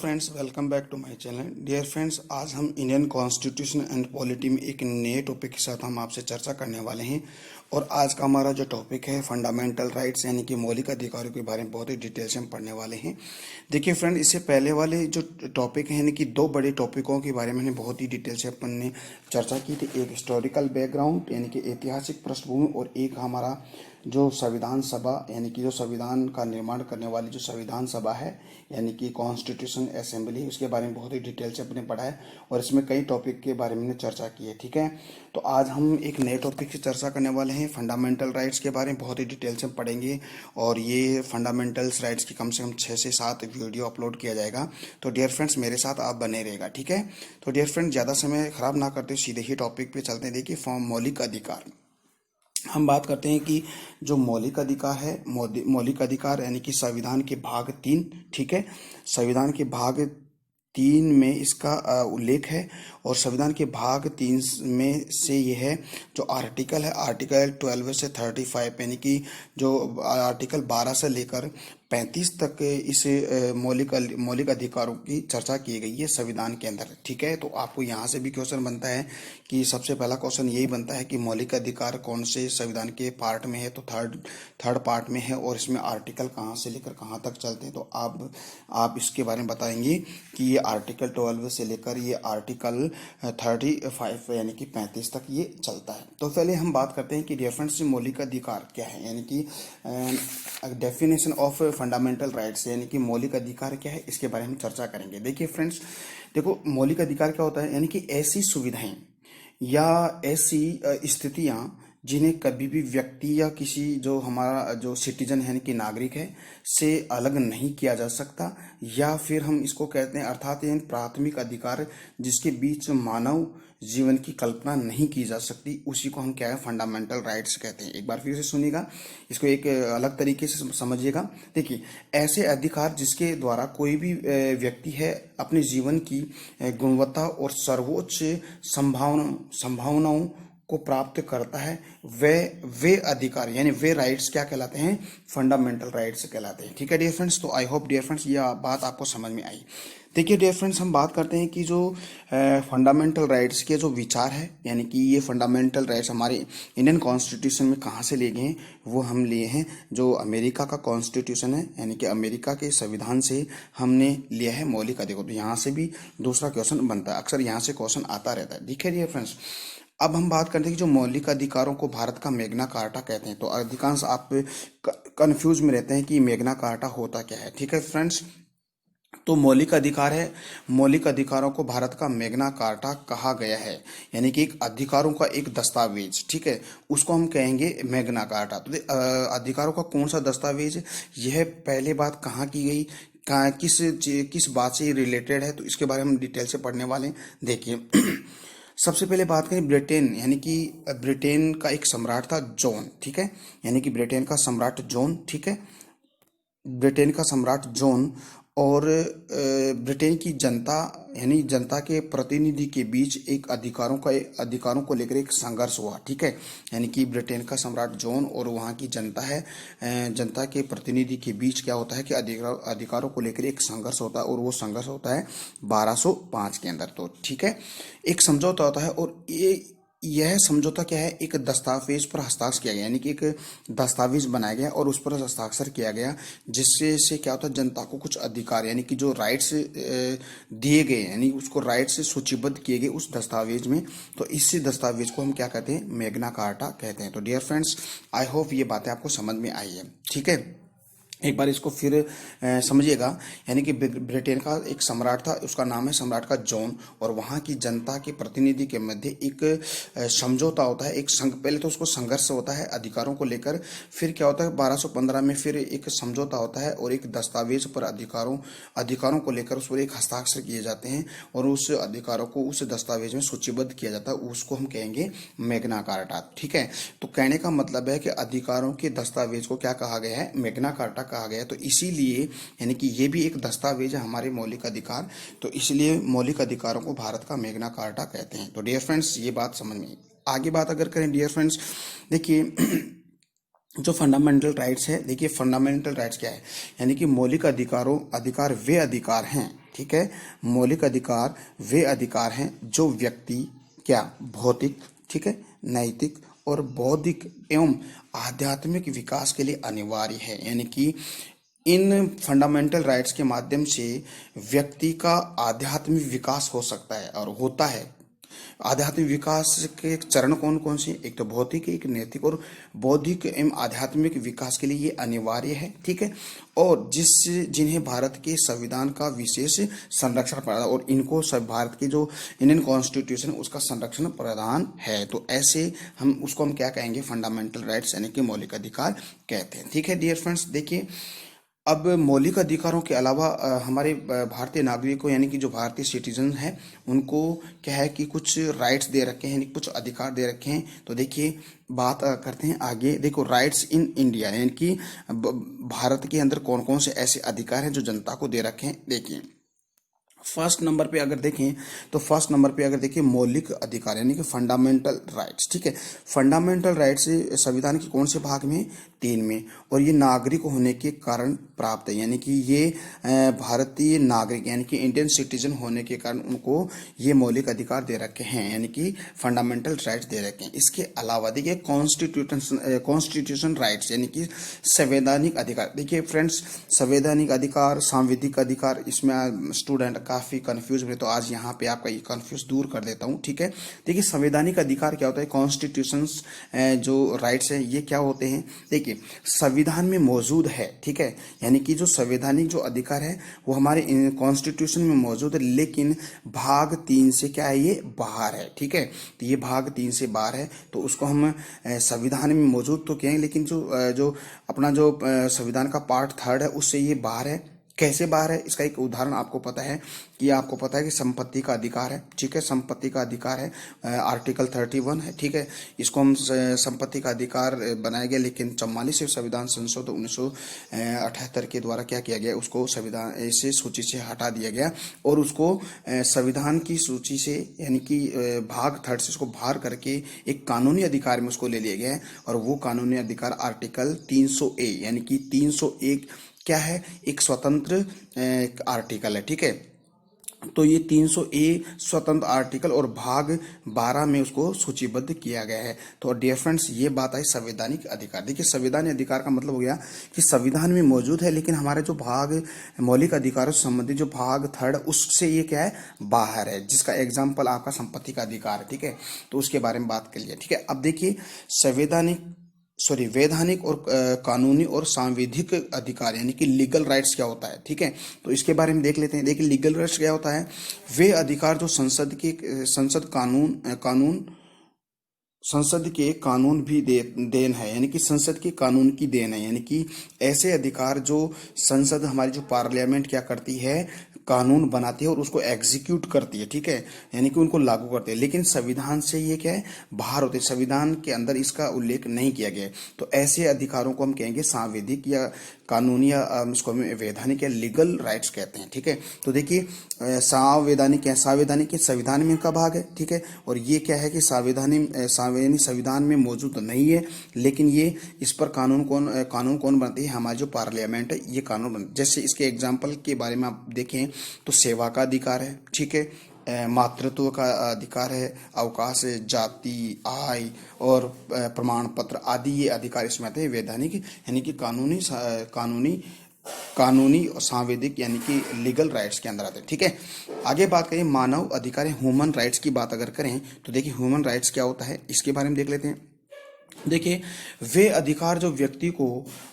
Friends, welcome back to my channel. Dear friends, आज हम Indian constitution and polity में एक नए टॉपिक के साथ हम आपसे चर्चा करने वाले हैं। और आज का हमारा जो टॉपिक है फंडामेंटल राइट्स यानी कि मौलिक अधिकारों के बारे में बहुत ही डिटेल से हम पढ़ने वाले हैं। देखिए फ्रेंड, इससे पहले वाले जो टॉपिक है यानी कि दो बड़े टॉपिकों के बारे में हमने बहुत ही डिटेल से अपन ने चर्चा की थी। एक हिस्टोरिकल बैकग्राउंड यानी कि ऐतिहासिक पृष्ठभूमि, और एक हमारा जो संविधान सभा यानी कि जो संविधान का निर्माण करने वाली जो संविधान सभा है यानी कि कॉन्स्टिट्यूशन असेंबली, उसके बारे में बहुत ही डिटेल से अपने पढ़ा है और इसमें कई टॉपिक के बारे में चर्चा की है। ठीक है, तो आज हम एक नए टॉपिक से चर्चा करने वाले हैं। फंडामेंटल राइट्स के बारे में बहुत ही डिटेल से हम पढ़ेंगे और ये फंडामेंटल्स राइट्स की कम से कम 6 से 7 वीडियो अपलोड किया जाएगा। तो डियर फ्रेंड्स, मेरे साथ आप बने रहेगा। ठीक है, तो डियर फ्रेंड, ज़्यादा समय खराब ना करते सीधे ही टॉपिक पे चलते हैं। देखिए, मौलिक अधिकार हम बात करते हैं कि जो मौलिक अधिकार है, मौलिक अधिकार यानी कि संविधान के भाग 3। ठीक है, संविधान के भाग 3 में इसका उल्लेख है और संविधान के भाग 3 में से ये है जो आर्टिकल है, आर्टिकल 12 से 35 यानी कि जो आर्टिकल 12 से लेकर 35 तक इस मौलिक अधिकारों की चर्चा की गई है संविधान के अंदर। ठीक है, तो आपको यहाँ से भी क्वेश्चन बनता है कि सबसे पहला क्वेश्चन यही बनता है कि मौलिक अधिकार कौन से संविधान के पार्ट में है, तो थर्ड पार्ट में है और इसमें आर्टिकल कहाँ से लेकर कहाँ तक चलते हैं। तो आप इसके बारे में बताएंगे कि ये आर्टिकल 12 से लेकर ये आर्टिकल 35 यानी कि 35 तक ये चलता है। तो पहले हम बात करते हैं कि रेफरेंस मौलिक अधिकार क्या है, यानी कि डेफिनेशन ऑफ फंडामेंटल राइट्स यानी कि मौलिक अधिकार क्या है, इसके बारे में चर्चा करेंगे। देखिए फ्रेंड्स, देखो मौलिक अधिकार क्या होता है, यानी कि ऐसी सुविधाएं या ऐसी स्थितियां जिन्हें कभी भी व्यक्ति या किसी जो हमारा जो सिटीजन है यानी कि नागरिक है से अलग नहीं किया जा सकता, या फिर हम इसको कहते हैं अर्थात प्राथमिक अधिकार जिसके बीच मानव जीवन की कल्पना नहीं की जा सकती, उसी को हम क्या है फंडामेंटल राइट्स कहते हैं। एक बार फिर से सुनिएगा, इसको एक अलग तरीके से समझिएगा। देखिए, ऐसे अधिकार जिसके द्वारा कोई भी व्यक्ति है अपने जीवन की गुणवत्ता और सर्वोच्च संभावनाओं को प्राप्त करता है, वे अधिकार यानी वे राइट्स क्या कहलाते हैं, फंडामेंटल राइट्स कहलाते हैं। ठीक है डियर फ्रेंड्स, तो आई होप डियर फ्रेंड्स ये बात आपको समझ में आई। देखिए डियर फ्रेंड्स, हम बात करते हैं कि जो फंडामेंटल राइट्स के जो विचार है यानी कि ये फंडामेंटल राइट्स हमारे इंडियन कॉन्स्टिट्यूशन में कहाँ से लिए गए हैं, वो हम लिए हैं जो अमेरिका का कॉन्स्टिट्यूशन है यानी कि अमेरिका के संविधान से हमने लिया है मौलिक अधिकार। तो यहाँ से भी दूसरा क्वेश्चन बनता है, अक्सर यहाँ से क्वेश्चन आता रहता है। ठीक है डियर फ्रेंड्स, अब हम बात करते हैं कि जो मौलिक अधिकारों को भारत का मैग्ना कार्टा कहते हैं। तो अधिकांश आप कंफ्यूज में रहते हैं कि मैग्ना कार्टा होता क्या है। ठीक है फ्रेंड्स, तो मौलिक अधिकार है, मौलिक अधिकारों को भारत का मैग्ना कार्टा कहा गया है यानी कि एक अधिकारों का एक दस्तावेज। ठीक है, उसको हम कहेंगे मैग्ना कार्टा। तो अधिकारों का कौन सा दस्तावेज, यह पहले बात कहाँ की गई, किस बात से रिलेटेड है, तो इसके बारे में हम डिटेल से पढ़ने वाले हैं। देखिए सबसे पहले बात करें ब्रिटेन, यानी कि ब्रिटेन का एक सम्राट था जॉन। ठीक है, यानी कि ब्रिटेन का सम्राट जॉन। ठीक है, ब्रिटेन का सम्राट जॉन और ब्रिटेन की जनता यानी जनता के प्रतिनिधि के बीच एक अधिकारों को लेकर एक संघर्ष हुआ। ठीक है, यानी कि ब्रिटेन का सम्राट जॉन और वहाँ की जनता है, जनता के प्रतिनिधि के बीच क्या होता है कि अधिकारों को लेकर एक संघर्ष होता है और वो संघर्ष होता है 1205 के अंदर। तो ठीक है, एक समझौता होता है और यह समझौता क्या है, एक दस्तावेज पर हस्ताक्षर किया गया यानी कि एक दस्तावेज बनाया गया और उस पर हस्ताक्षर किया गया, जिससे से क्या होता है जनता को कुछ अधिकार यानी कि जो राइट्स दिए गए यानी उसको राइट्स से सूचीबद्ध किए गए उस दस्तावेज में। तो इसी दस्तावेज को हम क्या कहते हैं, मैग्ना कार्टा कहते हैं। तो डियर फ्रेंड्स, आई होप ये बातें आपको समझ में आई है। ठीक है, एक बार इसको फिर समझिएगा, यानी कि ब्रिटेन का एक सम्राट था, उसका नाम है सम्राट का जॉन, और वहाँ की जनता के प्रतिनिधि के मध्य एक समझौता होता है, एक पहले तो उसको संघर्ष होता है अधिकारों को लेकर, फिर क्या होता है 1215 में फिर एक समझौता होता है और एक दस्तावेज पर अधिकारों को लेकर उस पर एक हस्ताक्षर किए जाते हैं और उस अधिकारों को उस दस्तावेज में सूचीबद्ध किया जाता है, उसको हम कहेंगे मैग्ना कार्टा। ठीक है, तो कहने का मतलब है कि अधिकारों के दस्तावेज को क्या कहा गया है, मैग्ना कार्टा कहा गया है। तो इसीलिए यानी कि ये भी एक दस्तावेज है हमारे मौलिक अधिकार, तो इसलिए मौलिक अधिकारों को भारत का मैग्ना कार्टा कहते हैं। तो डियर फ्रेंड्स, ये बात समझ में। आगे बात अगर करें डियर फ्रेंड्स, देखिए जो फंडामेंटल राइट्स है, देखिए फंडामेंटल राइट्स क्या है, यानी कि मौलिक अधिकार वे अधिकार हैं ठीक है। मौलिक अधिकार वे अधिकार हैं जो व्यक्ति क्या भौतिक, ठीक है, नैतिक और बौद्धिक एवं आध्यात्मिक विकास के लिए अनिवार्य है। यानी कि इन फंडामेंटल राइट्स के माध्यम से व्यक्ति का आध्यात्मिक विकास हो सकता है और होता है। आध्यात्मिक विकास के चरण कौन कौन से? एक तो भौतिक, एक नैतिक और बौद्धिक एवं आध्यात्मिक विकास के लिए ये अनिवार्य है, ठीक है। और जिन्हें भारत के संविधान का विशेष संरक्षण प्रदान, और इनको सब भारत के जो इंडियन कॉन्स्टिट्यूशन उसका संरक्षण प्रदान है। तो ऐसे हम क्या कहेंगे? फंडामेंटल राइट्स यानी कि मौलिक अधिकार कहते हैं, ठीक है डियर फ्रेंड्स। देखिए, अब मौलिक अधिकारों के अलावा हमारे भारतीय नागरिकों यानी कि जो भारतीय सिटीजन हैं उनको क्या है कि कुछ राइट्स दे रखे हैं, यानी कुछ अधिकार दे रखे हैं। तो देखिए, बात करते हैं आगे। देखो, राइट्स इन इंडिया यानी कि भारत के अंदर कौन कौन से ऐसे अधिकार हैं जो जनता को दे रखे हैं। देखिए, फर्स्ट नंबर पे अगर देखें मौलिक अधिकार यानी कि फंडामेंटल राइट्स, ठीक है। फंडामेंटल राइट्स संविधान के कौन से भाग में? 3 में। और ये नागरिक होने के कारण प्राप्त है, यानी कि ये भारतीय नागरिक यानी कि इंडियन सिटीजन होने के कारण उनको ये मौलिक अधिकार दे रखे हैं, यानी कि फंडामेंटल राइट्स दे रखे हैं। इसके अलावा देखिए कॉन्स्टिट्यूशन राइट्स यानी कि संवैधानिक अधिकार। देखिए फ्रेंड्स, संवैधानिक अधिकार, सांविधिक अधिकार, इसमें स्टूडेंट काफी कंफ्यूज हुए, तो आज यहाँ पे आपका ये कंफ्यूज दूर कर देता हूँ, ठीक है। देखिए, संवैधानिक अधिकार क्या होता है? कॉन्स्टिट्यूशंस जो राइट्स हैं ये क्या होते हैं? देखिए, संविधान में मौजूद है, ठीक है, यानी कि जो संवैधानिक जो अधिकार है वो हमारे कॉन्स्टिट्यूशन में मौजूद है, लेकिन भाग 3 से क्या है? ये बाहर है, ठीक है। तो ये भाग 3 से बाहर है, तो उसको हम संविधान में मौजूद तो क्या है, लेकिन जो अपना जो संविधान का पार्ट 3 है उससे ये बाहर है। कैसे बाहर है? इसका एक उदाहरण आपको पता है कि संपत्ति का अधिकार है, ठीक है। संपत्ति का अधिकार है, आर्टिकल 31 है, ठीक है। इसको हम संपत्ति का अधिकार बनाया गया, लेकिन 44 संविधान संशोधन 1978 के द्वारा क्या किया गया? उसको संविधान से सूची से हटा दिया गया और उसको संविधान की सूची से यानी कि भाग 3 से उसको बाहर करके एक कानूनी अधिकार में उसको ले लिया गया है। और वो कानूनी अधिकार आर्टिकल 300A यानी कि 301 क्या है? एक स्वतंत्र आर्टिकल है, ठीक है। तो ये 300A स्वतंत्र आर्टिकल और भाग 12 में उसको सूचीबद्ध किया गया है। तो डियर फ्रेंड्स, ये बात आई संवैधानिक अधिकार। देखिए, संवैधानिक अधिकार का मतलब हो गया कि संविधान में मौजूद है, लेकिन हमारे जो भाग मौलिक अधिकारों से संबंधित जो भाग 3 उससे ये क्या है? बाहर है, जिसका एग्जाम्पल आपका संपत्ति का अधिकार है, ठीक है। तो उसके बारे में बात कर लिया, ठीक है। अब देखिए, वैधानिक और कानूनी और सांविधिक अधिकार यानी कि लीगल राइट्स क्या होता है, ठीक है। तो इसके बारे में देख लेते हैं। देखिए, लीगल राइट्स क्या होता है? वे अधिकार जो संसद के कानून भी देन है, यानी कि संसद के कानून की देन है। यानी कि ऐसे अधिकार जो संसद हमारी जो पार्लियामेंट क्या करती है? कानून बनाती है और उसको एग्जीक्यूट करती है, ठीक है, यानी कि उनको लागू करते हैं। लेकिन संविधान से ये क्या है? बाहर होते हैं, संविधान के अंदर इसका उल्लेख नहीं किया गया है। तो ऐसे अधिकारों को हम कहेंगे सांविधिक या कानूनी या इसको हम वैधानिक या लीगल राइट्स कहते हैं, ठीक है। तो देखिए, संवैधानिक संविधान में का भाग है, ठीक है। और ये क्या है कि संविधान में मौजूद तो नहीं है, लेकिन ये इस पर कानून कौन बनती है? हमारी जो पार्लियामेंट है ये कानून बन। जैसे इसके एग्जाम्पल के बारे में आप देखें तो सेवा का अधिकार है, ठीक है, मातृत्व का अधिकार है, अवकाश, जाति, आय और प्रमाण पत्र आदि ये अधिकार इसमें आते हैं वैधानिक यानी कि कानूनी और सांविधिक यानी कि लीगल राइट्स के अंदर आते हैं, ठीक है। आगे बात करें मानव अधिकार ह्यूमन राइट्स की बात अगर करें तो देखिए, ह्यूमन राइट्स क्या होता है इसके बारे में देख लेते हैं। देखिए, वे अधिकार जो व्यक्ति को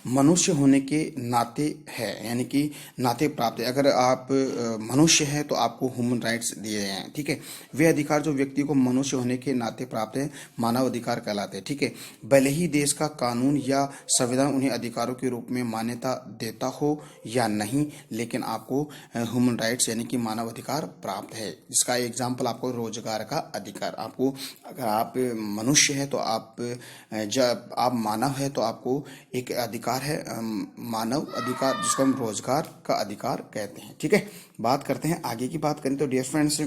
मनुष्य होने के नाते है, यानी कि नाते प्राप्त है। अगर आप मनुष्य हैं तो आपको ह्यूमन राइट्स दिए गए हैं, ठीक है। वे अधिकार जो व्यक्ति को मनुष्य होने के नाते प्राप्त है मानव अधिकार कहलाते हैं, ठीक है। भले ही देश का कानून या संविधान उन्हें अधिकारों के रूप में मान्यता देता हो या नहीं, लेकिन आपको ह्यूमन राइट्स यानी कि मानव अधिकार प्राप्त है। जिसका एग्जाम्पल आपको रोजगार का अधिकार। आपको अगर आप मनुष्य है तो जब आप मानव है तो आपको एक अधिकार है मानव अधिकार, जिसको हम रोजगार का अधिकार कहते हैं, ठीक है। बात करते हैं आगे की बात करें तो डियर फ्रेंड्स,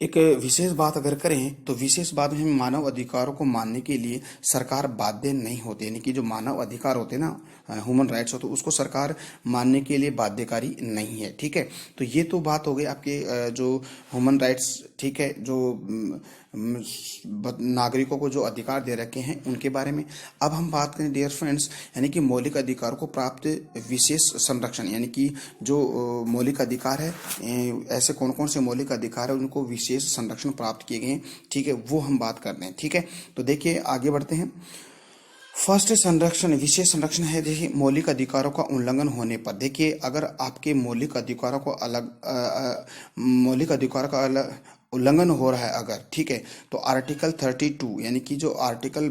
एक विशेष बात अगर करें तो विशेष बात में मानव अधिकारों को मानने के लिए सरकार बाध्य नहीं होती, यानी कि जो मानव अधिकार होते हैं ना, ह्यूमन राइट्स होते हैं, उसको सरकार मानने के लिए बाध्यकारी नहीं है। ठीक है, तो ये तो बात हो गई आपके जो ह्यूमन राइट्स, ठीक है, जो नागरिकों को जो अधिकार दे रखे हैं उनके बारे में। अब हम बात करें डियर फ्रेंड्स, यानी कि मौलिक अधिकारों को प्राप्त विशेष संरक्षण, यानी कि जो मौलिक अधिकार है, ऐसे कौन कौन से मौलिक अधिकार है उनको विशेष संरक्षण प्राप्त किए गए हैं, ठीक है, वो हम बात करते हैं। ठीक है, तो देखिए आगे बढ़ते हैं। फर्स्ट संरक्षण, विशेष संरक्षण है, देखिए मौलिक अधिकारों का उल्लंघन होने पर, देखिए अगर आपके मौलिक अधिकारों को मौलिक अधिकारों का उल्लंघन हो रहा है अगर, ठीक है, तो आर्टिकल 32 यानी कि जो आर्टिकल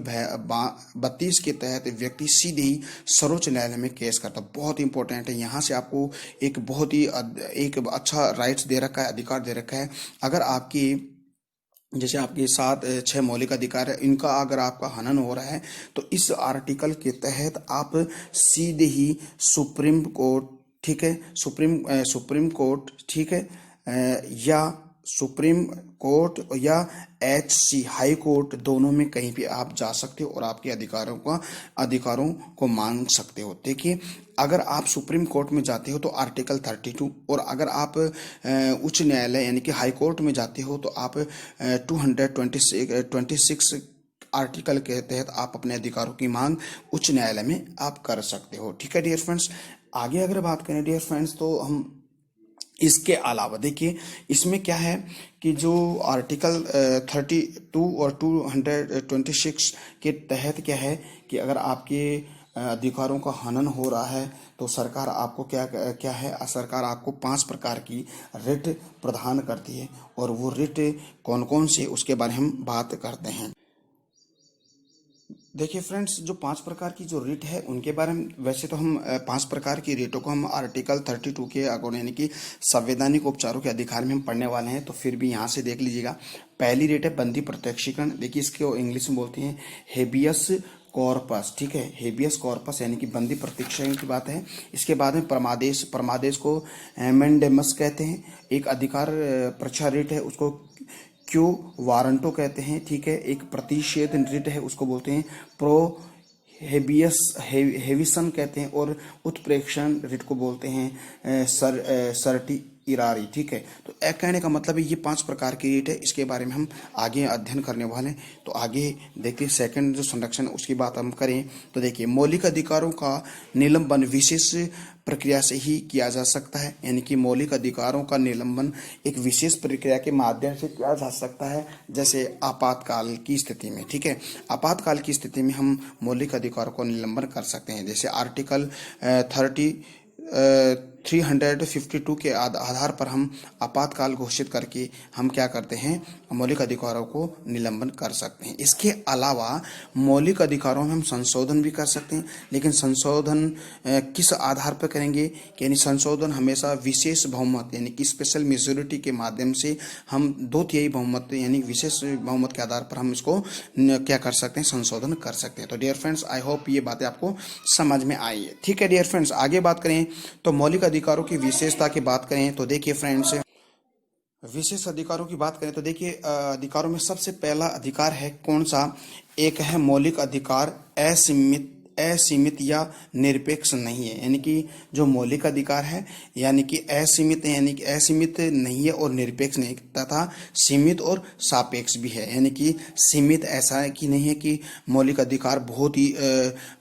32 के तहत व्यक्ति सीधे ही सर्वोच्च न्यायालय में केस करता है। बहुत इंपॉर्टेंट है, यहाँ से आपको एक बहुत ही एक अच्छा राइट्स दे रखा है, अधिकार दे रखा है। अगर आपकी जैसे आपके 7-6 मौलिक अधिकार है, इनका अगर आपका हनन हो रहा है तो इस आर्टिकल के तहत आप सीधे ही सुप्रीम कोर्ट, ठीक है, सुप्रीम कोर्ट, ठीक है, या सुप्रीम कोर्ट या HC हाई कोर्ट, दोनों में कहीं भी आप जा सकते हो और आपके अधिकारों को मांग सकते हो। देखिए अगर आप सुप्रीम कोर्ट में जाते हो तो आर्टिकल 32, और अगर आप उच्च न्यायालय यानी कि हाई कोर्ट में जाते हो तो आप 226 आर्टिकल के तहत आप अपने अधिकारों की मांग उच्च न्यायालय में आप कर सकते हो। ठीक है डियर फ्रेंड्स, आगे अगर बात करें डियर फ्रेंड्स तो हम इसके अलावा देखिए इसमें क्या है कि जो आर्टिकल 32 और 226 के तहत क्या है कि अगर आपके अधिकारों का हनन हो रहा है तो सरकार आपको क्या है, सरकार आपको 5 प्रकार की रिट प्रदान करती है, और वो रिट कौन कौन से उसके बारे में हम बात करते हैं। देखिए फ्रेंड्स, जो 5 प्रकार की जो रिट है उनके बारे में, वैसे तो हम 5 प्रकार की रिटों को हम आर्टिकल 32 के अकॉर्डिंग यानी कि संवैधानिक उपचारों के अधिकार में हम पढ़ने वाले हैं, तो फिर भी यहाँ से देख लीजिएगा। पहली रिट है बंदी प्रत्यक्षीकरण, देखिए इसको इंग्लिश में बोलते हैं हेबियस कॉर्पस, ठीक है, हेबियस कॉर्पस यानी कि बंदी प्रत्यक्षीकरण की बात है। इसके बाद में परमादेश को मेंडेमस कहते हैं। एक अधिकार परीक्षा रिट है उसको क्यों वारंटो कहते हैं, ठीक है। एक प्रतिषेध रिट है उसको बोलते हैं प्रो हेविसन कहते हैं, और उत्प्रेक्षण रिट को बोलते हैं सर्टी इरारी, ठीक है। तो कहने का मतलब है ये 5 प्रकार की रिट है, इसके बारे में हम आगे अध्ययन करने वाले हैं। तो आगे देखिए सेकंड जो संरक्षण उसकी बात हम करें तो देखिए मौलिक अधिकारों का निलंबन विशेष प्रक्रिया से ही किया जा सकता है, यानी कि मौलिक अधिकारों का निलंबन एक विशेष प्रक्रिया के माध्यम से किया जा सकता है, जैसे आपातकाल की स्थिति में, ठीक है। आपातकाल की स्थिति में हम मौलिक अधिकारों को निलंबन कर सकते हैं, जैसे आर्टिकल 352 के आधार पर हम आपातकाल घोषित करके हम क्या करते हैं, मौलिक अधिकारों को निलंबन कर सकते हैं। इसके अलावा मौलिक अधिकारों में हम संशोधन भी कर सकते हैं, लेकिन संशोधन किस आधार पर करेंगे, यानी संशोधन हमेशा विशेष बहुमत यानी कि स्पेशल मेजोरिटी के माध्यम से हम 2/3 बहुमत यानी विशेष बहुमत के आधार पर हम इसको क्या कर सकते हैं, संशोधन कर सकते हैं। तो डियर फ्रेंड्स, आई होप ये बातें आपको समझ में आई है, ठीक है। डियर फ्रेंड्स, आगे बात करें तो मौलिक अधिकारों की विशेषता की बात करें तो देखिए फ्रेंड्स, विशेष अधिकारों की बात करें तो देखिए अधिकारों में सबसे पहला अधिकार है कौन सा, एक है मौलिक अधिकार असीमित या निरपेक्ष नहीं है, यानी कि जो मौलिक अधिकार है यानी कि असीमित है, यानी कि असीमित नहीं है और निरपेक्ष नहीं, तथा सीमित और सापेक्ष भी है। यानी कि सीमित ऐसा है कि नहीं है कि मौलिक अधिकार बहुत ही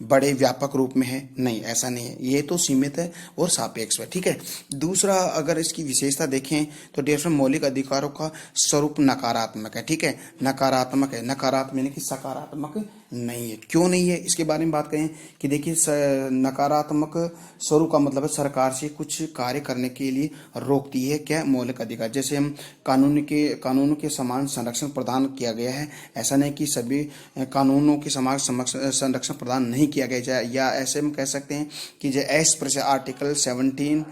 बड़े व्यापक रूप में है, नहीं ऐसा नहीं है, ये तो सीमित है और सापेक्ष है, ठीक है। दूसरा अगर इसकी विशेषता देखें तो डियर फ्रेंड, मौलिक अधिकारों का स्वरूप नकारात्मक है, ठीक है, नकारात्मक है, नकारात्मक यानी कि सकारात्मक नहीं है। क्यों नहीं है इसके बारे में बात करें कि देखिए नकारात्मक स्वरूप का मतलब है सरकार से कुछ कार्य करने के लिए रोकती है क्या, मौलिक अधिकार। जैसे हम कानूनों के समान संरक्षण प्रदान किया गया है, ऐसा नहीं कि सभी कानूनों के समान संरक्षण प्रदान नहीं किया गया जाए, या ऐसे हम कह सकते हैं कि जो आर्टिकल 17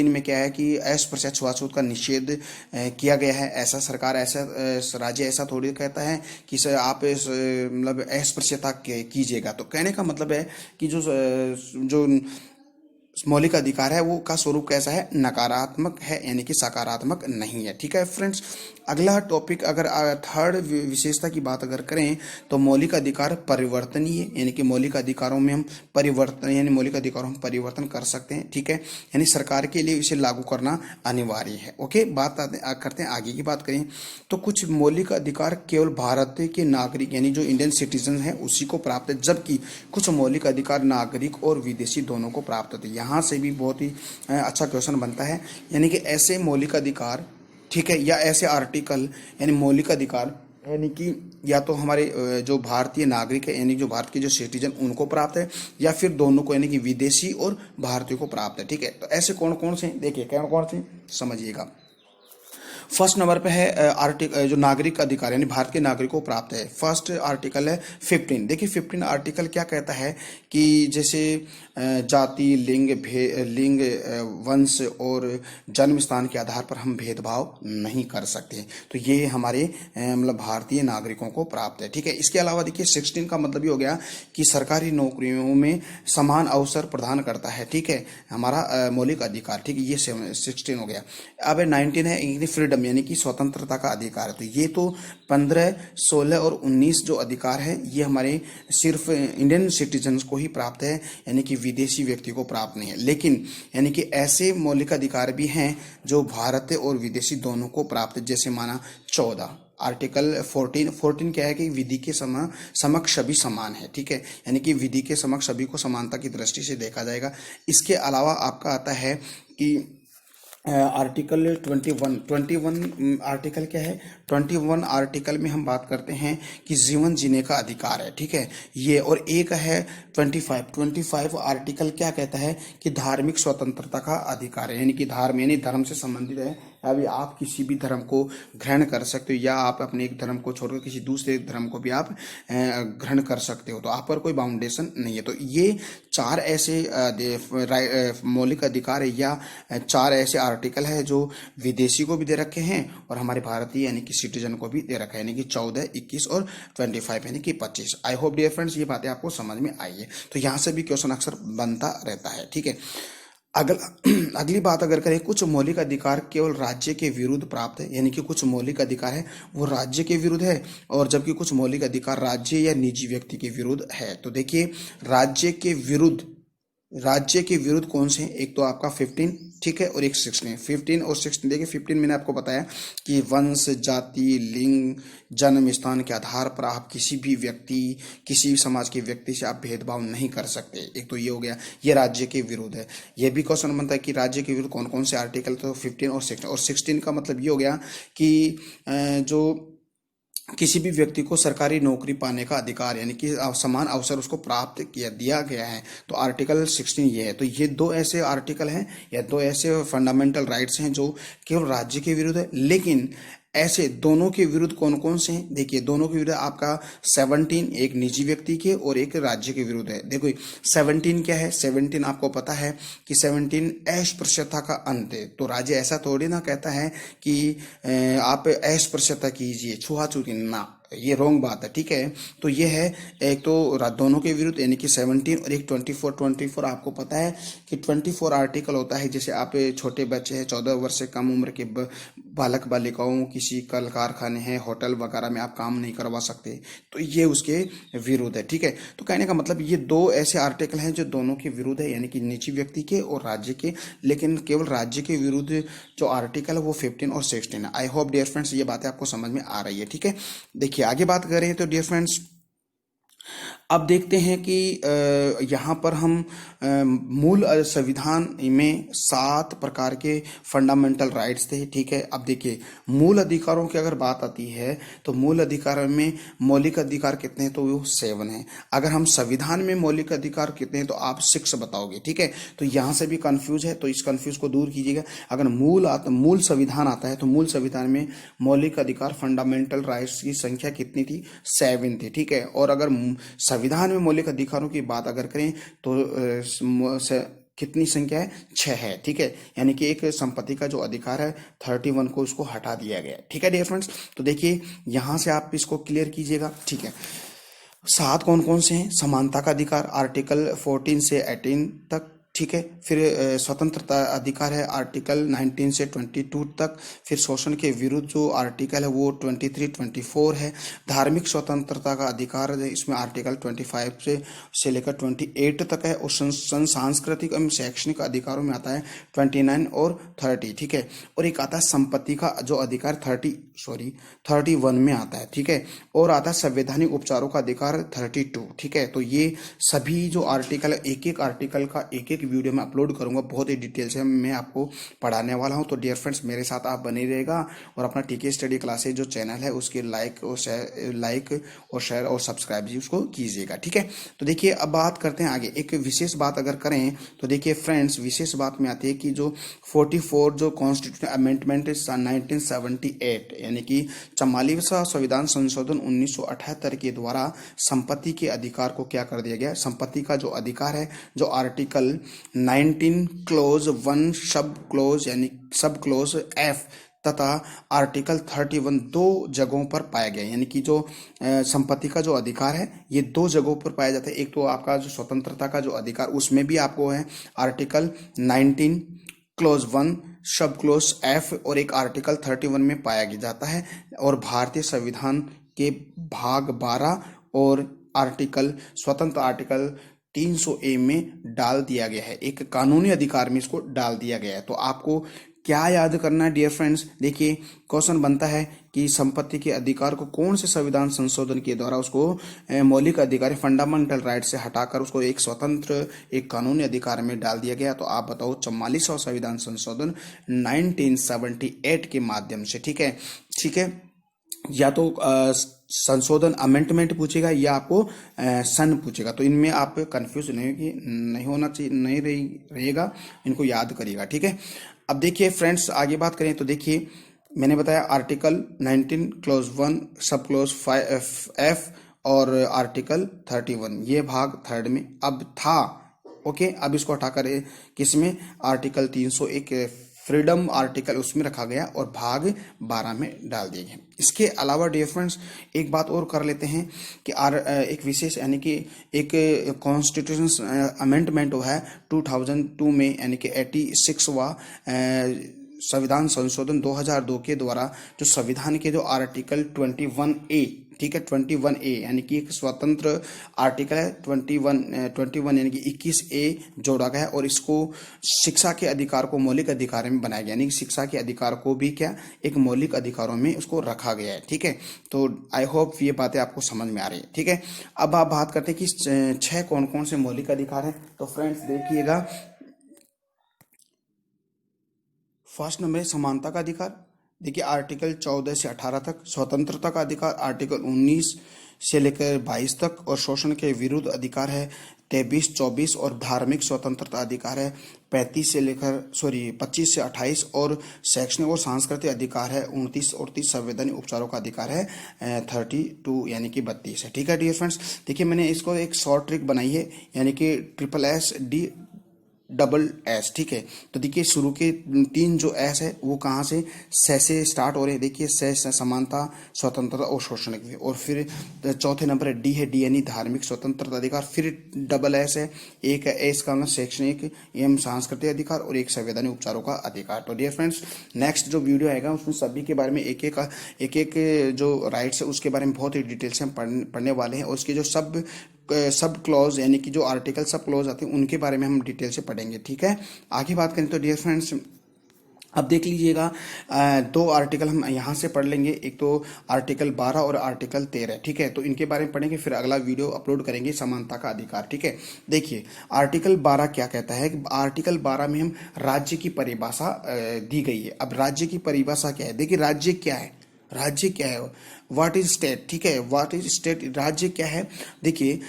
में क्या है कि अस्पृश्य छुआछूत का निषेध किया गया है। ऐसा सरकार राज्य ऐसा थोड़ी कहता है कि सर आप मतलब अस्पृश्यता कीजिएगा। तो कहने का मतलब है कि जो मौलिक अधिकार है वो का स्वरूप कैसा है, नकारात्मक है यानी कि सकारात्मक नहीं है। ठीक है फ्रेंड्स, अगला टॉपिक अगर थर्ड विशेषता की बात अगर करें तो मौलिक अधिकार परिवर्तनीय यानी कि मौलिक अधिकारों में हम परिवर्तन यानी मौलिक अधिकारों में परिवर्तन कर सकते हैं। ठीक है, यानी सरकार के लिए इसे लागू करना अनिवार्य है। ओके, बात करते हैं आगे की बात करें तो कुछ मौलिक अधिकार केवल भारत के नागरिक यानी जो इंडियन सिटीजन है उसी को प्राप्त है, जबकि कुछ मौलिक अधिकार नागरिक और विदेशी दोनों को प्राप्त होते हैं। यहाँ से भी बहुत ही अच्छा क्वेश्चन बनता है, यानी कि ऐसे मौलिक अधिकार, ठीक है, या ऐसे आर्टिकल यानी मौलिक अधिकार यानी कि या तो हमारे जो भारतीय नागरिक है यानी जो भारत के जो सिटीजन उनको प्राप्त है, या फिर दोनों को यानी कि विदेशी और भारतीय को प्राप्त है। ठीक है, तो ऐसे कौन कौन से, देखिए कौन कौन से समझिएगा। फर्स्ट नंबर पे है आर्टिकल जो नागरिक अधिकार यानी भारत के नागरिकों को प्राप्त है। फर्स्ट आर्टिकल है 15। देखिए 15 आर्टिकल क्या कहता है कि जैसे जाति, लिंग, वंश और जन्म स्थान के आधार पर हम भेदभाव नहीं कर सकते। तो ये हमारे मतलब भारतीय नागरिकों को प्राप्त है। ठीक है, इसके अलावा देखिए 16 का मतलब ये हो गया कि सरकारी नौकरियों में समान अवसर प्रदान करता है। ठीक है, हमारा मौलिक अधिकार। ठीक है, ये 16 हो गया। अब 19 है फ्रीडम यानी कि स्वतंत्रता का अधिकार है। तो ये तो 15, 16 और 19 जो अधिकार है ये हमारे सिर्फ इंडियन सिटीजन्स को ही प्राप्त है, यानी कि विदेशी व्यक्ति को प्राप्त नहीं है। लेकिन यानी कि ऐसे मौलिक अधिकार भी हैं जो भारतीय और विदेशी दोनों को प्राप्त है, जैसे माना 14 आर्टिकल 14 क्या है कि विधि के समक्ष सभी समान है। ठीक है, यानी कि विधि के समक्ष सभी को समानता की दृष्टि से देखा जाएगा। इसके अलावा आपका आता है कि आर्टिकल 21 आर्टिकल क्या है, 21 आर्टिकल में हम बात करते हैं कि जीवन जीने का अधिकार है। ठीक है, ये और एक है 25 आर्टिकल क्या कहता है कि धार्मिक स्वतंत्रता का अधिकार है, यानी कि धर्म से संबंधित है। अभी आप किसी भी धर्म को ग्रहण कर सकते हो, या आप अपने एक धर्म को छोड़कर किसी दूसरे धर्म को भी आप ग्रहण कर सकते हो, तो आप पर कोई बाउंडेशन नहीं है। तो ये 4 ऐसे मौलिक अधिकार है या 4 ऐसे आर्टिकल है जो विदेशी को भी दे रखे हैं और हमारे भारतीय यानी कि सिटीजन को भी दे रखा है, यानी कि 14, 21 और 25 यानी कि 25। आई होप डियर फ्रेंड्स ये बातें आपको समझ में आई है। तो यहाँ से भी क्वेश्चन अक्सर बनता रहता है। ठीक है, अगली बात अगर करें, कुछ मौलिक अधिकार केवल राज्य के विरुद्ध प्राप्त है, यानी कि कुछ मौलिक अधिकार है वो राज्य के विरुद्ध है, और जबकि कुछ मौलिक अधिकार राज्य या निजी व्यक्ति के विरुद्ध है। तो देखिए राज्य के विरुद्ध कौन से हैं, एक तो आपका 15, ठीक है, और एक 16। 15 और 16 देखिए 15 मैंने आपको बताया कि वंश, जाति, लिंग, जन्म स्थान के आधार पर आप किसी भी समाज के व्यक्ति से आप भेदभाव नहीं कर सकते। एक तो ये हो गया, ये राज्य के विरुद्ध है। ये भी क्वेश्चन बनता है कि राज्य के विरुद्ध कौन कौन से आर्टिकल, तो 15 और 16। और 16 का मतलब ये हो गया कि जो किसी भी व्यक्ति को सरकारी नौकरी पाने का अधिकार यानी कि समान अवसर उसको दिया गया है। तो आर्टिकल 16 ये है। तो ये 2 ऐसे आर्टिकल हैं या 2 ऐसे फंडामेंटल राइट्स हैं जो केवल राज्य के विरुद्ध है। लेकिन ऐसे दोनों के विरुद्ध कौन कौन से हैं, देखिए दोनों के विरुद्ध आपका 17 एक निजी व्यक्ति के और एक राज्य के विरुद्ध है। देखो 17 क्या है, 17 आपको पता है कि 17 अस्पृश्यता का अंत है। तो राज्य ऐसा थोड़ी ना कहता है कि आप अस्पृश्यता कीजिए, छुआछूती ना, ये रॉन्ग बात है। ठीक है, तो ये है एक तो दोनों के विरुद्ध यानी कि 17 और एक 24 आपको पता है कि 24 आर्टिकल होता है जैसे आप छोटे बच्चे हैं, 14 वर्ष से कम उम्र के बालक बालिकाओं किसी कल कारखाने हैं, होटल वगैरह में आप काम नहीं करवा सकते, तो ये उसके विरुद्ध है। ठीक है, तो कहने का मतलब ये 2 ऐसे आर्टिकल हैं जो दोनों के विरुद्ध है, यानी कि निजी व्यक्ति के और राज्य के। लेकिन केवल राज्य के विरुद्ध जो आर्टिकल है वो 15 और 16 है। आई होप डियर फ्रेंड्स ये बातें आपको समझ में आ रही है। ठीक है, देखिए आगे बात करें तो डियर फ्रेंड्स अब देखते हैं कि यहाँ पर हम मूल संविधान में 7 प्रकार के फंडामेंटल राइट्स थे। ठीक है, अब देखिए मूल अधिकारों की अगर बात आती है तो मूल अधिकार में मौलिक अधिकार कितने हैं, तो वो 7 हैं। अगर हम संविधान में मौलिक अधिकार कितने हैं तो आप 6 बताओगे। ठीक है, तो यहाँ से भी कंफ्यूज है, तो इस कंफ्यूज को दूर कीजिएगा। अगर मूल संविधान आता है तो मूल संविधान में मौलिक अधिकार फंडामेंटल राइट्स की संख्या कितनी थी, 7 थी। ठीक है, और अगर संविधान में मौलिक अधिकारों की बात अगर करें तो कितनी संख्या है, 6 है। ठीक है, यानी कि एक संपत्ति का जो अधिकार है 31 को उसको हटा दिया गया। ठीक है डियर फ्रेंड्स, तो देखिए यहां से आप इसको क्लियर कीजिएगा। ठीक है, 7 कौन कौन से हैं, समानता का अधिकार आर्टिकल 14 से 18 तक, ठीक है। फिर स्वतंत्रता अधिकार है आर्टिकल 19 से 22 तक। फिर शोषण के विरुद्ध जो आर्टिकल है वो 23 24 है। धार्मिक स्वतंत्रता का अधिकार है इसमें आर्टिकल 25 से लेकर 28 तक है। और सांस्कृतिक एवं शैक्षणिक अधिकारों में आता है 29 और 30, ठीक है। और एक आता है संपत्ति का जो अधिकार 31 में आता है, ठीक है। और आता है संवैधानिक उपचारों का अधिकार 32, ठीक है। तो ये सभी जो आर्टिकल, एक एक आर्टिकल का एक एक वीडियो में अपलोड करूंगा, बहुत ही डिटेल से मैं आपको पढ़ाने वाला हूं। तो डियर फ्रेंड्स, मेरे साथ आप बने रहेगा और अपना टीके स्टडी क्लासेज जो चैनल है उसके लाइक और शेयर और सब्सक्राइब भी उसको कीजिएगा, ठीक है। तो देखिए अब बात करते हैं आगे। एक विशेष बात अगर करें तो देखिए फ्रेंड्स, विशेष बात में आती है कि जो 44 जो कॉन्स्टिट्यूशन अमेंडमेंट 1978 यानी कि 44वां संविधान संशोधन 1978 के द्वारा संपत्ति के अधिकार को क्या कर दिया गया। संपत्ति का जो अधिकार है, जो आर्टिकल 19 क्लोज 1 सब क्लोज F तथा आर्टिकल 31 दो जगहों पर पाया गया। यानी कि जो संपत्ति का जो अधिकार है ये दो जगहों पर पाया जाता है। एक तो आपका जो स्वतंत्रता का जो अधिकार उसमें भी आपको है आर्टिकल 19 क्लोज 1 सब क्लोज F, और एक आर्टिकल 31 में पाया जाता है। और भारतीय संविधान के भाग 12 और स्वतंत्र आर्टिकल 300A में डाल दिया गया है, एक कानूनी अधिकार में इसको डाल दिया गया है। तो आपको क्या याद करना है डियर फ्रेंड्स, देखिए क्वेश्चन बनता है कि संपत्ति के अधिकार को कौन से संविधान संशोधन के द्वारा उसको मौलिक अधिकार फंडामेंटल राइट से हटाकर उसको एक स्वतंत्र एक कानूनी अधिकार में डाल दिया गया। तो आप बताओ 44वां संविधान संशोधन 1978 के माध्यम से, ठीक है, ठीक है। या तो संशोधन अमेंडमेंट पूछेगा या आपको सन पूछेगा। तो इनमें आप कंफ्यूज नहीं होना चाहिए, नहीं रहेगा, इनको याद करिएगा, ठीक है। अब देखिए फ्रेंड्स आगे बात करें तो देखिए मैंने बताया आर्टिकल 19 क्लोज 1 सब क्लोज F और आर्टिकल 31 ये भाग 3 में अब था, ओके। अब इसको हटाकर किसमें आर्टिकल 301 फ्रीडम आर्टिकल उसमें रखा गया और भाग 12 में डाल दिए गए। इसके अलावा डियर फ्रेंड्स एक बात और कर लेते हैं कि एक विशेष यानी कि एक कॉन्स्टिट्यूशन अमेंडमेंट है 2002 में, यानी कि 86वां संविधान संशोधन 2002 के द्वारा जो संविधान के जो आर्टिकल 21A, ठीक है, 21A यानी कि एक स्वतंत्र आर्टिकल है 21 यानी कि 21A जोड़ा गया है। और इसको शिक्षा के अधिकार को मौलिक अधिकार में बनाया गया, यानी कि शिक्षा के अधिकार को भी क्या एक मौलिक अधिकारों में उसको रखा गया है, ठीक है। तो आई होप ये बातें आपको समझ में आ रही है, ठीक है। अब आप बात करते हैं कि 6 कौन कौन से मौलिक अधिकार है। तो फ्रेंड्स देखिएगा, फर्स्ट नंबर है समानता का अधिकार। देखिए आर्टिकल 14 से 18 तक। स्वतंत्रता का अधिकार आर्टिकल 19 से लेकर 22 तक। और शोषण के विरुद्ध अधिकार है 23 24। और धार्मिक स्वतंत्रता अधिकार है 25 से 28। और शैक्षणिक और सांस्कृतिक अधिकार है 29 और 30। संवैधानिक उपचारों का अधिकार है 32 यानी कि 32 है, ठीक है डियर फ्रेंड्स। देखिए मैंने इसको एक शॉर्ट ट्रिक बनाई है, यानी कि SSS, ठीक है। तो देखिए शुरू के 3 जो S है वो कहाँ से स्टार्ट हो रहे हैं। देखिए समानता, स्वतंत्रता और शोषण के। और फिर चौथे नंबर है D है, D यानी धार्मिक स्वतंत्रता अधिकार। फिर SS है, एक है S का मतलब शैक्षणिक एवं सांस्कृतिक अधिकार, और एक संवैधानिक उपचारों का अधिकार। तो डियर फ्रेंड्स नेक्स्ट जो वीडियो आएगा उसमें सभी के बारे में एक एक जो राइट्स है उसके बारे में बहुत ही डिटेल से हम पढ़ने वाले हैं। और उसके जो सब क्लॉज यानी कि जो आर्टिकल सब क्लॉज आते हैं उनके बारे में हम डिटेल से पढ़ेंगे, ठीक है। आगे बात करें तो डियर फ्रेंड्स अब देख लीजिएगा 2 आर्टिकल हम यहाँ से पढ़ लेंगे, एक तो आर्टिकल 12 और आर्टिकल 13, ठीक है। तो इनके बारे में पढ़ेंगे, फिर अगला वीडियो अपलोड करेंगे समानता का अधिकार, ठीक है। देखिए आर्टिकल 12 क्या कहता है कि आर्टिकल 12 में हम राज्य की परिभाषा दी गई है। अब राज्य की परिभाषा क्या है, देखिए राज्य क्या है, व्हाट इज स्टेट, ठीक है, व्हाट इज स्टेट, राज्य क्या है। देखिए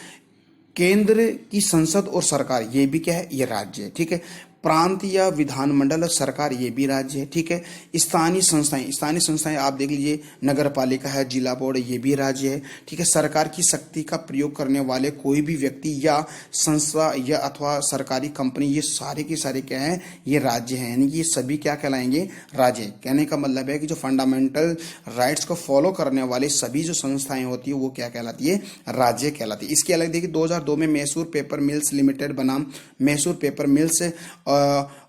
केंद्र की संसद और सरकार ये भी क्या है, ये राज्य है, ठीक है। प्रांत या विधानमंडल और सरकार ये भी राज्य है, ठीक है। स्थानीय संस्थाएं आप देख लीजिए, नगर पालिका है, जिला बोर्ड ये भी राज्य है, ठीक है। सरकार की शक्ति का प्रयोग करने वाले कोई भी व्यक्ति या संस्था या अथवा सरकारी कंपनी, ये सारे के सारे क्या है, ये राज्य हैं, यानी कि ये सभी क्या कहलाएंगे, राज्य। कहने का मतलब है कि जो फंडामेंटल राइट्स को फॉलो करने वाली सभी जो संस्थाएं होती है वो क्या कहलाती है, राज्य कहलाती है। इसके अलग देखिए 2002 में मैसूर पेपर मिल्स लिमिटेड बनाम Mysore paper mills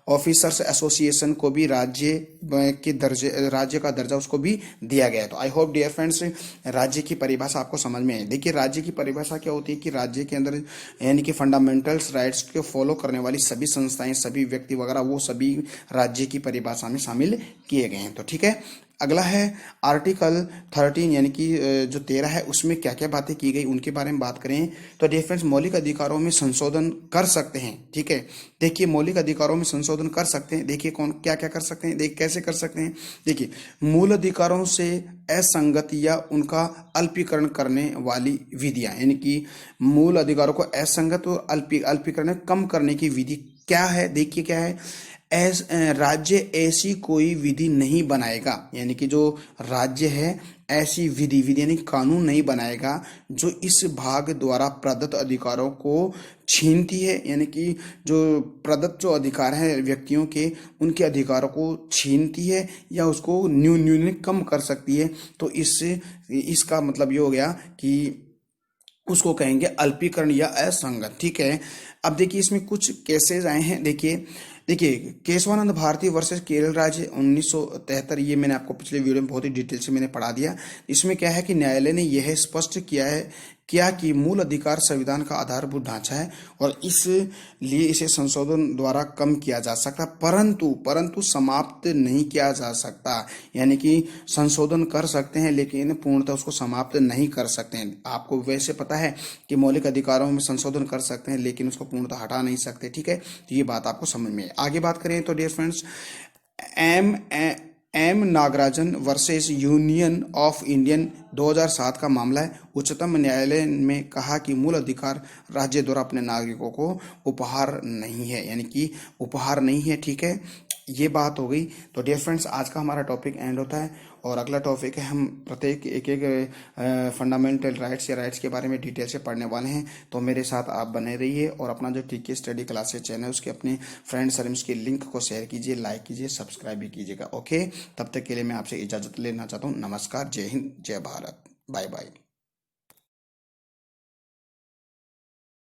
officers association को भी राज्य का दर्जा उसको भी दिया गया है। तो आई होप डियर फ्रेंड्स राज्य की परिभाषा आपको समझ में आई। देखिए राज्य की परिभाषा क्या होती है कि राज्य के अंदर यानी कि फंडामेंटल्स राइट्स को फॉलो करने वाली सभी संस्थाएं, सभी व्यक्ति वगैरह वो सभी राज्य की परिभाषा में शामिल किए गए हैं। तो ठीक है, अगला है आर्टिकल 13 यानी कि जो 13 है उसमें क्या क्या बातें की गई उनके बारे में बात करें तो डियर फ्रेंड्स मौलिक अधिकारों में संशोधन कर सकते हैं, ठीक है। देखिए मौलिक अधिकारों में संशोधन कर सकते हैं, देखिए कौन क्या क्या कर सकते हैं, कैसे कर सकते हैं। देखिए मूल अधिकारों से असंगत या उनका अल्पीकरण करने वाली विधियां, यानी कि मूल अधिकारों को असंगत और अल्पीकरण कम करने की विधि क्या है। देखिए क्या है, राज्य ऐसी कोई विधि नहीं बनाएगा, यानी कि जो राज्य है ऐसी विधि यानी कानून नहीं बनाएगा जो इस भाग द्वारा प्रदत्त अधिकारों को छीनती है, यानी कि जो प्रदत्त जो अधिकार है व्यक्तियों के उनके अधिकारों को छीनती है या उसको न्यून कम कर सकती है। तो इससे इसका मतलब ये हो गया कि उसको कहेंगे अल्पीकरण या असंगत, ठीक है। अब देखिए इसमें कुछ केसेस आए हैं। देखिए केशवानंद भारती वर्सेस केरल राज्य 1973, ये मैंने आपको पिछले वीडियो में बहुत ही डिटेल से मैंने पढ़ा दिया। इसमें क्या है कि न्यायालय ने यह स्पष्ट किया कि मूल अधिकार संविधान का आधारभूत ढांचा है और इसलिए इसे संशोधन द्वारा कम किया जा सकता, परंतु समाप्त नहीं किया जा सकता। यानी कि संशोधन कर सकते हैं लेकिन पूर्णतः उसको समाप्त नहीं कर सकते हैं। आपको वैसे पता है कि मौलिक अधिकारों में संशोधन कर सकते हैं लेकिन उसको पूर्णतः हटा नहीं सकते, ठीक है। तो ये बात आपको समझ में आगे बात करें तो dear friends M Nagarajan versus union of Indian 2007 का मामला है। उच्चतम न्यायालय में कहा कि मूल अधिकार राज्य द्वारा अपने नागरिकों को उपहार नहीं है, यानी कि उपहार नहीं है, ठीक है। ये बात हो गई। तो डियर फ्रेंड्स आज का हमारा टॉपिक एंड होता है और अगला टॉपिक है हम प्रत्येक एक फंडामेंटल राइट्स या राइट्स के बारे में डिटेल से पढ़ने वाले हैं। तो मेरे साथ आप बने रहिए और अपना जो टीके स्टडी क्लासेस चैनल है उसके अपने फ्रेंड सर्विस के लिंक को शेयर कीजिए, लाइक कीजिए, सब्सक्राइब भी कीजिएगा। ओके, तब तक के लिए मैं आपसे इजाज़त लेना चाहता हूँ। नमस्कार, जय हिंद, जय भारत, बाय बाय।